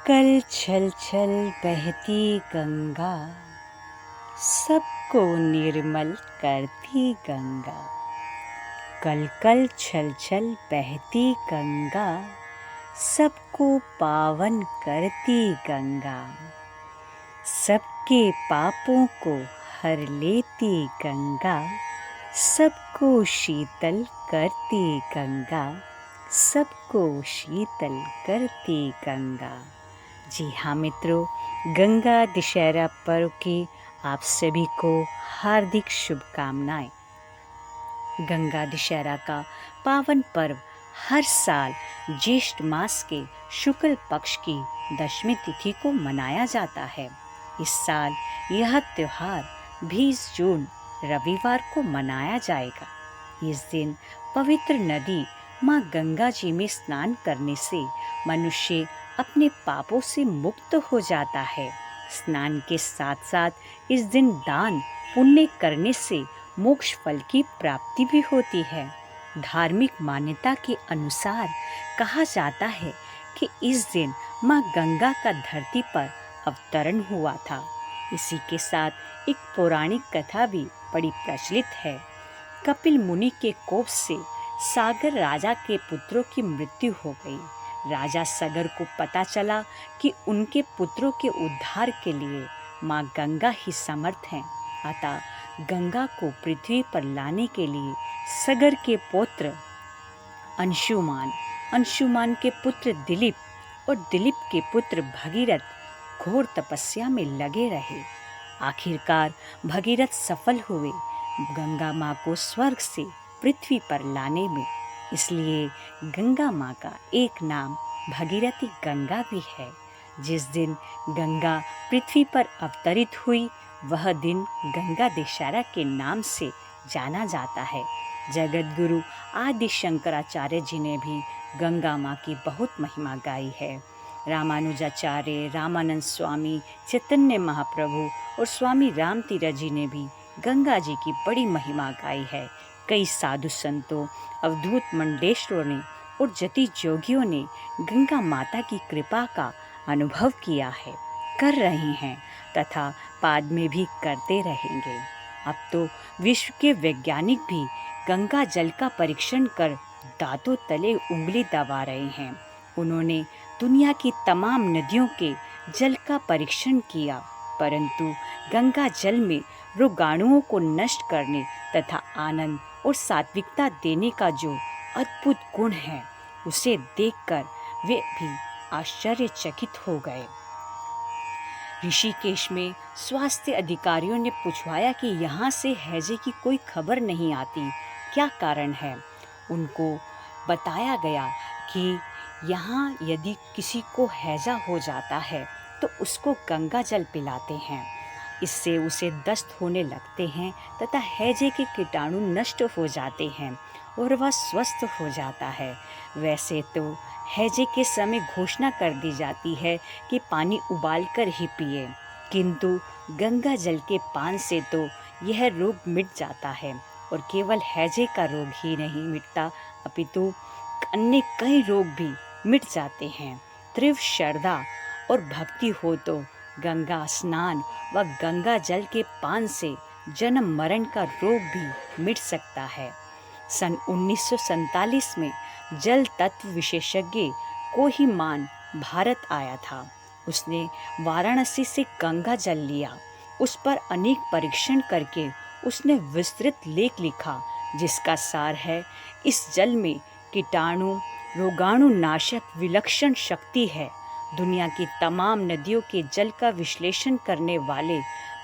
कल छल छल बहती गंगा, सबको निर्मल करती गंगा। कल कल छल छल बहती गंगा, सबको पावन करती गंगा। सबके पापों को हर लेती गंगा, सबको शीतल करती गंगा, सबको शीतल करती गंगा। जी हाँ मित्रों, गंगा दशहरा पर्व की आप सभी को हार्दिक शुभकामनाएं। गंगा दशहरा का पावन पर्व हर साल ज्येष्ठ मास के शुक्ल पक्ष की दशमी तिथि को मनाया जाता है। इस साल यह त्योहार 20 जून रविवार को मनाया जाएगा। इस दिन पवित्र नदी माँ गंगा जी में स्नान करने से मनुष्य अपने पापों से मुक्त हो जाता है। स्नान के साथ साथ इस दिन दान पुण्य करने से मोक्ष फल की प्राप्ति भी होती है। धार्मिक मान्यता के अनुसार कहा जाता है कि इस दिन माँ गंगा का धरती पर अवतरण हुआ था। इसी के साथ एक पौराणिक कथा भी बड़ी प्रचलित है। कपिल मुनि के कोप से सागर राजा के पुत्रों की मृत्यु हो गई। राजा सगर को पता चला कि उनके पुत्रों के उद्धार के लिए माँ गंगा ही समर्थ हैं। अतः गंगा को पृथ्वी पर लाने के लिए सगर के पुत्र अंशुमान, अंशुमान के पुत्र दिलीप और दिलीप के पुत्र भगीरथ घोर तपस्या में लगे रहे। आखिरकार भगीरथ सफल हुए गंगा माँ को स्वर्ग से पृथ्वी पर लाने में। इसलिए गंगा माँ का एक नाम भगीरथी गंगा भी है। जिस दिन गंगा पृथ्वी पर अवतरित हुई, वह दिन गंगा दशहरा के नाम से जाना जाता है। जगत गुरु आदि शंकराचार्य जी ने भी गंगा माँ की बहुत महिमा गाई है। रामानुजाचार्य, रामानंद स्वामी, चैतन्य महाप्रभु और स्वामी राम तीरथ जी ने भी गंगा जी की बड़ी महिमा गाई है। कई साधु संतों, अवधूत मंडलेश्वरों ने और जति जोगियों ने गंगा माता की कृपा का अनुभव किया है, कर रहे हैं तथा बाद में भी करते रहेंगे। अब तो विश्व के वैज्ञानिक भी गंगा जल का परीक्षण कर दांतों तले उंगली दबा रहे हैं। उन्होंने दुनिया की तमाम नदियों के जल का परीक्षण किया, परंतु गंगा जल में रोगाणुओं को नष्ट करने तथा आनंद और सात्विकता देने का जो अद्भुत गुण है, उसे देखकर वे भी आश्चर्यचकित हो गए। ऋषिकेश में स्वास्थ्य अधिकारियों ने पूछवाया कि यहाँ से हैजे की कोई खबर नहीं आती, क्या कारण है। उनको बताया गया कि यहाँ यदि किसी को हैजा हो जाता है तो उसको गंगा जल पिलाते हैं। इससे उसे दस्त होने लगते हैं तथा हैजे के कीटाणु नष्ट हो जाते हैं और वह स्वस्थ हो जाता है। वैसे तो हैजे के समय घोषणा कर दी जाती है कि पानी उबालकर ही पिए, किंतु गंगा जल के पान से तो यह रोग मिट जाता है। और केवल हैजे का रोग ही नहीं मिटता, अपितु अन्य कई रोग भी मिट जाते हैं। तीव्र श्रद्धा और भक्ति हो तो गंगा स्नान व गंगा जल के पान से जन्म मरण का रोग भी मिट सकता है। सन 1947 में जल तत्व विशेषज्ञ कोहिमान भारत आया था। उसने वाराणसी से गंगा जल लिया। उस पर अनेक परीक्षण करके उसने विस्तृत लेख लिखा, जिसका सार है, इस जल में कीटाणु रोगाणु नाशक विलक्षण शक्ति है। दुनिया की तमाम नदियों के जल का विश्लेषण करने वाले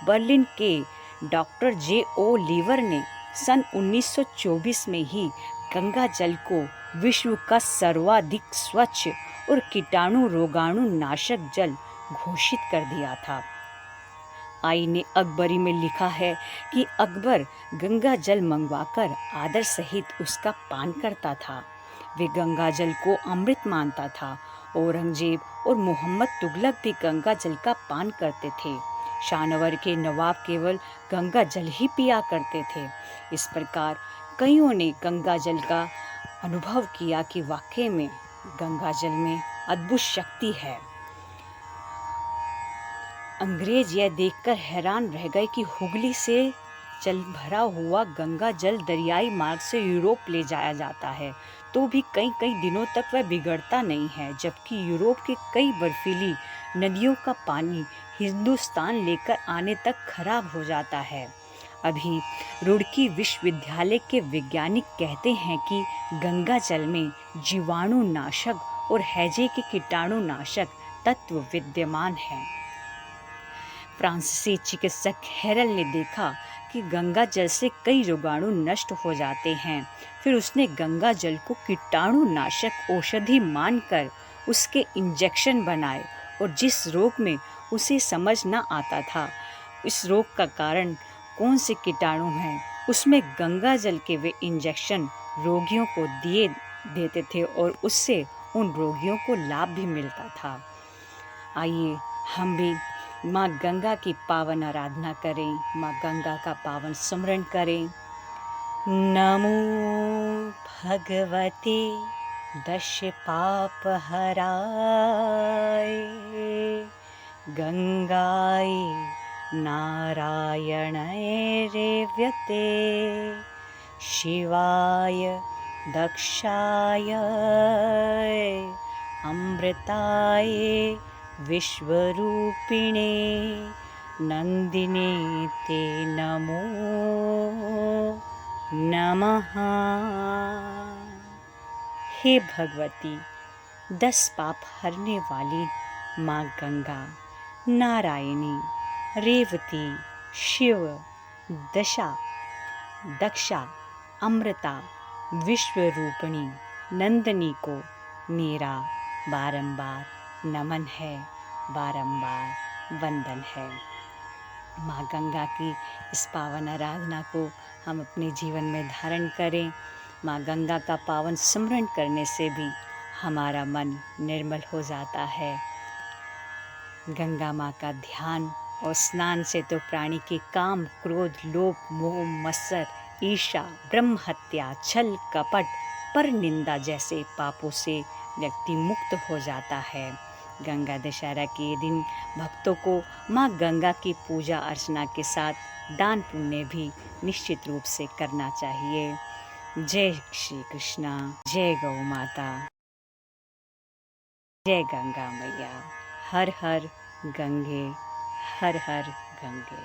बर्लिन के डॉक्टर J.O. लीवर ने सन 1924 में ही गंगा जल को विश्व का सर्वाधिक स्वच्छ और कीटाणु रोगाणु नाशक जल घोषित कर दिया था। आईने अकबरी में लिखा है कि अकबर गंगा जल मंगवाकर आदर सहित उसका पान करता था। वे गंगा जल को अमृत मानता था। औरंगजेब और मोहम्मद तुगलक भी गंगा जल का पान करते थे। शाहनवर के नवाब केवल गंगा जल ही पिया करते थे। इस प्रकार कईयों ने गंगा जल का अनुभव किया कि वाकई में गंगा जल में अद्भुत शक्ति है। अंग्रेज यह देखकर हैरान रह गए कि हुगली से जल भरा हुआ गंगा जल दरियाई मार्ग से यूरोप ले जाया जाता है, तो भी कई कई दिनों तक वह बिगड़ता नहीं है, जबकि यूरोप के कई बर्फीली नदियों का पानी हिंदुस्तान लेकर आने तक खराब हो जाता है। अभी रुड़की विश्वविद्यालय के वैज्ञानिक कहते हैं कि गंगा जल में जीवाणुनाशक और हैजे के कीटाणुनाशक तत्व विद्यमान हैं। फ्रांसीसी चिकित्सक हेरल ने देखा कि गंगा जल से कई रोगाणु नष्ट हो जाते हैं। फिर उसने गंगा जल को कीटाणुनाशक औषधि मानकर उसके इंजेक्शन बनाए, और जिस रोग में उसे समझ न आता था इस रोग का कारण कौन से कीटाणु हैं, उसमें गंगा जल के वे इंजेक्शन रोगियों को देते थे और उससे उन रोगियों को लाभ भी मिलता था। आइए हम भी माँ गंगा की पावन आराधना करें, माँ गंगा का पावन स्मरण करें। नमो भगवते दश पाप हराय गंगाय नारायणाय रेव्यते शिवाय दक्षाय अमृताय विश्वरूपिणे नंदिने ते नमो नमः। हे भगवती, 10 पाप हरने वाली माँ गंगा, नारायणी, रेवती, शिव, दक्षा, अमृता, विश्वरूपिणी, नंदिनी को मेरा बारंबार नमन है, बारंबार वंदन है। माँ गंगा की इस पावन आराधना को हम अपने जीवन में धारण करें। माँ गंगा का पावन स्मरण करने से भी हमारा मन निर्मल हो जाता है। गंगा माँ का ध्यान और स्नान से तो प्राणी के काम, क्रोध, लोभ, मोह, मत्सर, ईर्ष्या, ब्रह्म हत्या, छल, कपट, पर निंदा जैसे पापों से व्यक्ति मुक्त हो जाता है। गंगा दशहरा के दिन भक्तों को माँ गंगा की पूजा अर्चना के साथ दान पुण्य भी निश्चित रूप से करना चाहिए। जय श्री कृष्णा, जय गौ माता, जय गंगा मैया। हर हर गंगे, हर हर गंगे।